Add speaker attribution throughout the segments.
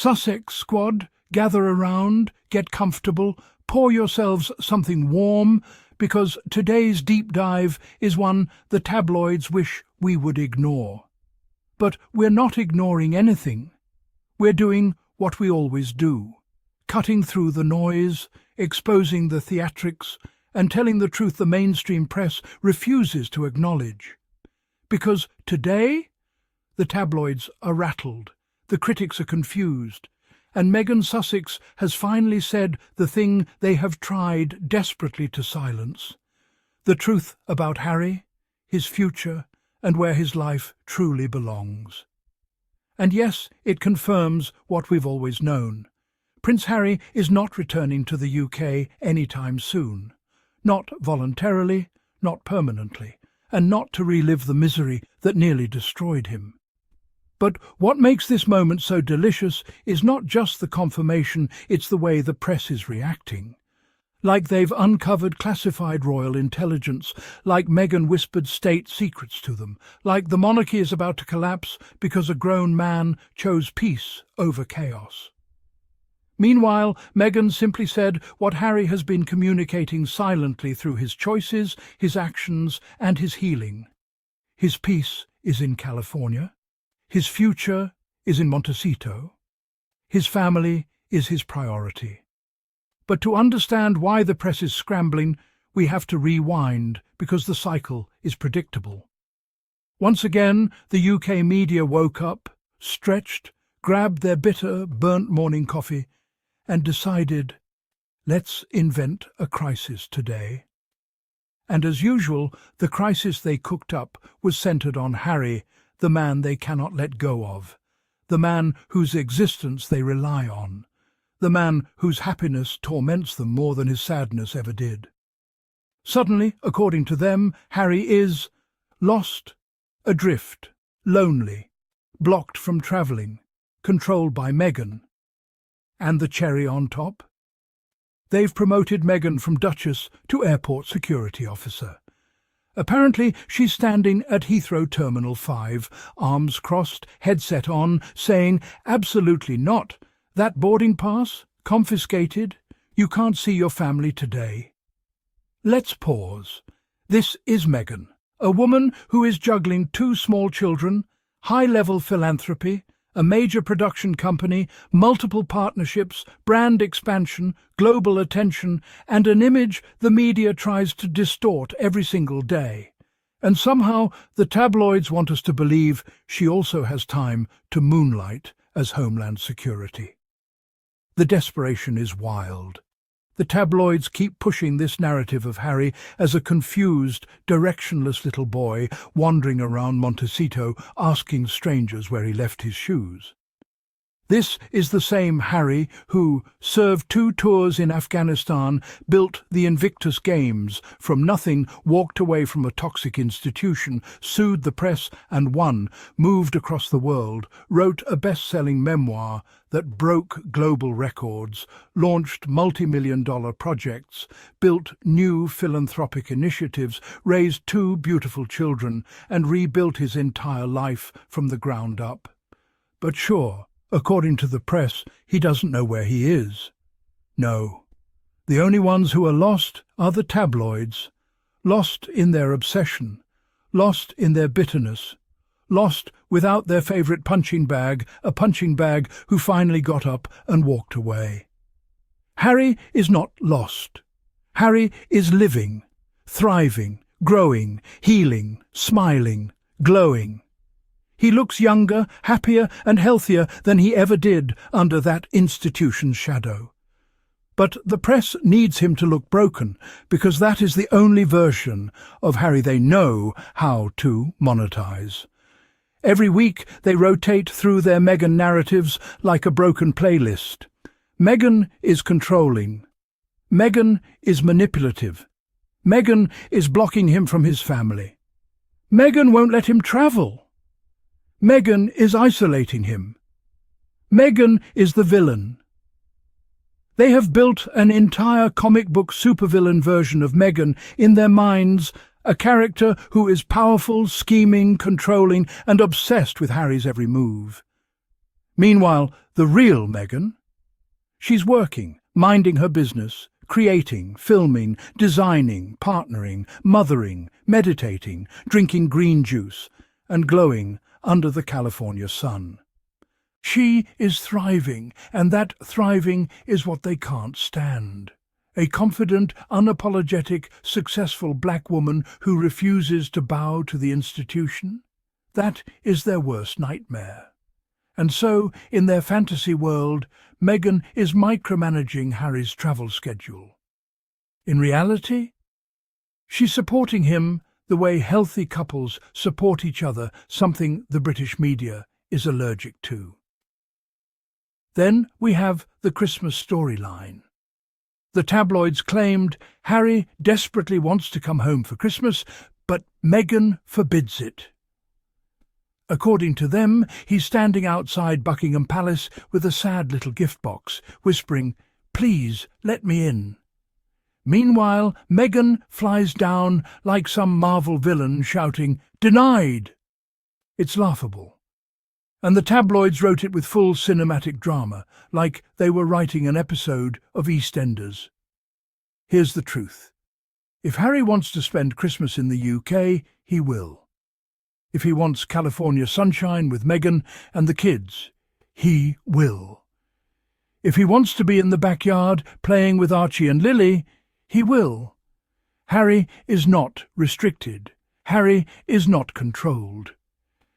Speaker 1: Sussex squad, gather around, get comfortable, pour yourselves something warm, because today's deep dive is one the tabloids wish we would ignore. But we're not ignoring anything. We're doing what we always do, cutting through the noise, exposing the theatrics, and telling the truth the mainstream press refuses to acknowledge. Because today, the tabloids are rattled, the critics are confused, and Meghan Sussex has finally said the thing they have tried desperately to silence: the truth about Harry, his future, and where his life truly belongs. And yes, it confirms what we've always known. Prince Harry is not returning to the UK anytime soon. Not voluntarily, not permanently, and not to relive the misery that nearly destroyed him. But what makes this moment so delicious is not just the confirmation, it's the way the press is reacting. Like they've uncovered classified royal intelligence, like Meghan whispered state secrets to them, like the monarchy is about to collapse because a grown man chose peace over chaos. Meanwhile, Meghan simply said what Harry has been communicating silently through his choices, his actions, and his healing. His peace is in California. His future is in Montecito. His family is his priority. But to understand why the press is scrambling, we have to rewind, because the cycle is predictable. Once again, the UK media woke up, stretched, grabbed their bitter, burnt morning coffee, and decided, let's invent a crisis today. And as usual, the crisis they cooked up was centered on Harry, the man they cannot let go of, the man whose existence they rely on, the man whose happiness torments them more than his sadness ever did. Suddenly, according to them, Harry is lost, adrift, lonely, blocked from travelling, controlled by Meghan. And the cherry on top? They've promoted Meghan from Duchess to Airport Security Officer. Apparently, she's standing at Heathrow Terminal 5, arms crossed, headset on, saying, "Absolutely not. That boarding pass? Confiscated? You can't see your family today." Let's pause. This is Meghan, a woman who is juggling 2 small children, high-level philanthropy, a major production company, multiple partnerships, brand expansion, global attention, and an image the media tries to distort every single day. And somehow the tabloids want us to believe she also has time to moonlight as Homeland Security. The desperation is wild. The tabloids keep pushing this narrative of Harry as a confused, directionless little boy wandering around Montecito asking strangers where he left his shoes. This is the same Harry who served 2 tours in Afghanistan, built the Invictus Games, from nothing walked away from a toxic institution, sued the press and won, moved across the world, wrote a best-selling memoir that broke global records, launched multi-million-dollar projects, built new philanthropic initiatives, raised 2 beautiful children, and rebuilt his entire life from the ground up. But sure, according to the press, he doesn't know where he is. No. The only ones who are lost are the tabloids, lost in their obsession, lost in their bitterness, lost without their favourite punching bag, a punching bag who finally got up and walked away. Harry is not lost. Harry is living, thriving, growing, healing, smiling, glowing. He looks younger, happier and healthier than he ever did under that institution's shadow. But the press needs him to look broken, because that is the only version of Harry they know how to monetize. Every week they rotate through their Meghan narratives like a broken playlist. Meghan is controlling. Meghan is manipulative. Meghan is blocking him from his family. Meghan won't let him travel. Meghan is isolating him. Meghan is the villain. They have built an entire comic book supervillain version of Meghan in their minds, a character who is powerful, scheming, controlling, and obsessed with Harry's every move. Meanwhile, The real Meghan? She's working, minding her business, creating, filming, designing, partnering, mothering, meditating, drinking green juice, and glowing under the California sun. She is thriving, and that thriving is what they can't stand. A confident, unapologetic, successful black woman who refuses to bow to the institution? That is their worst nightmare. And so, in their fantasy world, Meghan is micromanaging Harry's travel schedule. In reality, she's supporting him the way healthy couples support each other, something the British media is allergic to. Then we have the Christmas storyline. The tabloids claimed Harry desperately wants to come home for Christmas, but Meghan forbids it. According to them, he's standing outside Buckingham Palace with a sad little gift box, whispering, "Please, let me in." Meanwhile, Meghan flies down like some Marvel villain shouting, "Denied!" It's laughable. And the tabloids wrote it with full cinematic drama, like they were writing an episode of EastEnders. Here's the truth. If Harry wants to spend Christmas in the UK, he will. If he wants California sunshine with Meghan and the kids, he will. If he wants to be in the backyard playing with Archie and Lily, he will. Harry is not restricted. Harry is not controlled.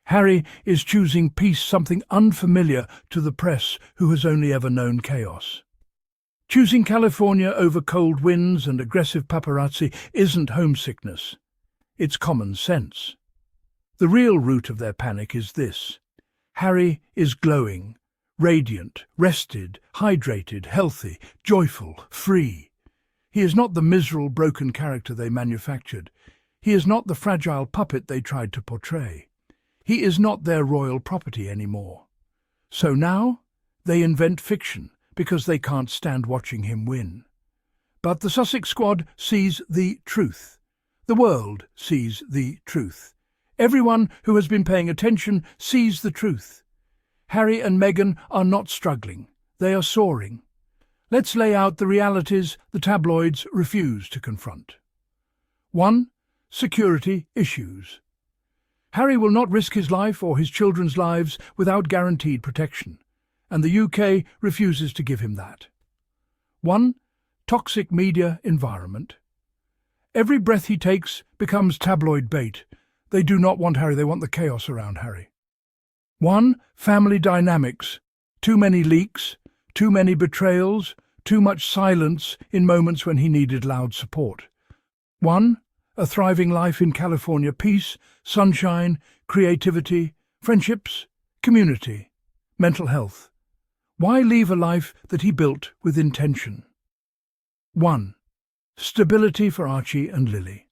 Speaker 1: Harry is choosing peace, something unfamiliar to the press who has only ever known chaos. Choosing California over cold winds and aggressive paparazzi isn't homesickness. It's common sense. The real root of their panic is this. Harry is glowing, radiant, rested, hydrated, healthy, joyful, free. He is not the miserable, broken character they manufactured. He is not the fragile puppet they tried to portray. He is not their royal property anymore. So now they invent fiction because they can't stand watching him win. But the Sussex squad sees the truth. The world sees the truth. Everyone who has been paying attention sees the truth. Harry and Meghan are not struggling. They are soaring. Let's lay out the realities the tabloids refuse to confront. 1. Security issues. Harry will not risk his life or his children's lives without guaranteed protection, and the UK refuses to give him that. 1. Toxic media environment. Every breath he takes becomes tabloid bait. They do not want Harry, they want the chaos around Harry. 1. Family dynamics. Too many leaks, too many betrayals, too much silence in moments when he needed loud support. 1. A thriving life in California, peace, sunshine, creativity, friendships, community, mental health. Why leave a life that he built with intention? 1. Stability for Archie and Lily.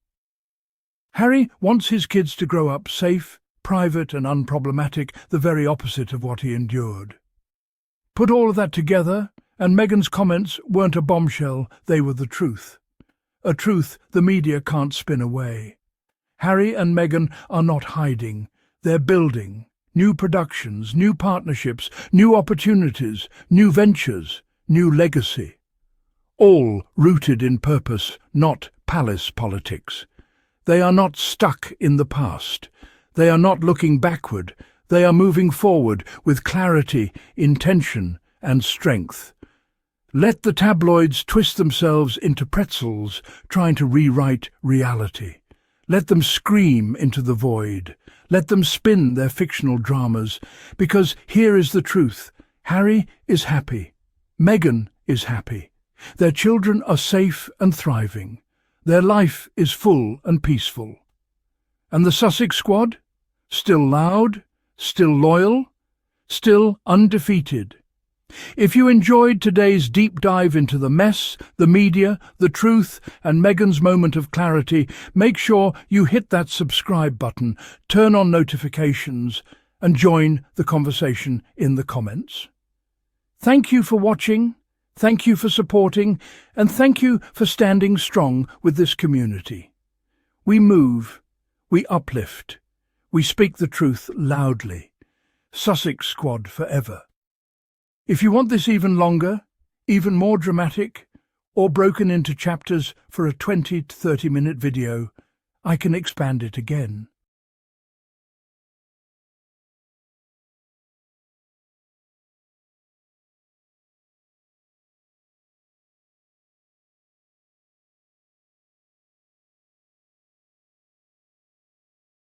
Speaker 1: Harry wants his kids to grow up safe, private and unproblematic, the very opposite of what he endured. Put all of that together, and Meghan's comments weren't a bombshell, they were the truth. A truth the media can't spin away. Harry and Meghan are not hiding. They're building. New productions, new partnerships, new opportunities, new ventures, new legacy. All rooted in purpose, not palace politics. They are not stuck in the past. They are not looking backward. They are moving forward with clarity, intention, and strength. Let the tabloids twist themselves into pretzels, trying to rewrite reality. Let them scream into the void. Let them spin their fictional dramas, because here is the truth. Harry is happy. Meghan is happy. Their children are safe and thriving. Their life is full and peaceful. And the Sussex squad? Still loud, still loyal, still undefeated. If you enjoyed today's deep dive into the mess, the media, the truth, and Meghan's moment of clarity, make sure you hit that subscribe button, turn on notifications, and join the conversation in the comments. Thank you for watching, thank you for supporting, and thank you for standing strong with this community. We move, we uplift, we speak the truth loudly. Sussex squad forever. If you want this even longer, even more dramatic, or broken into chapters for a 20 to 30-minute video, I can expand it again.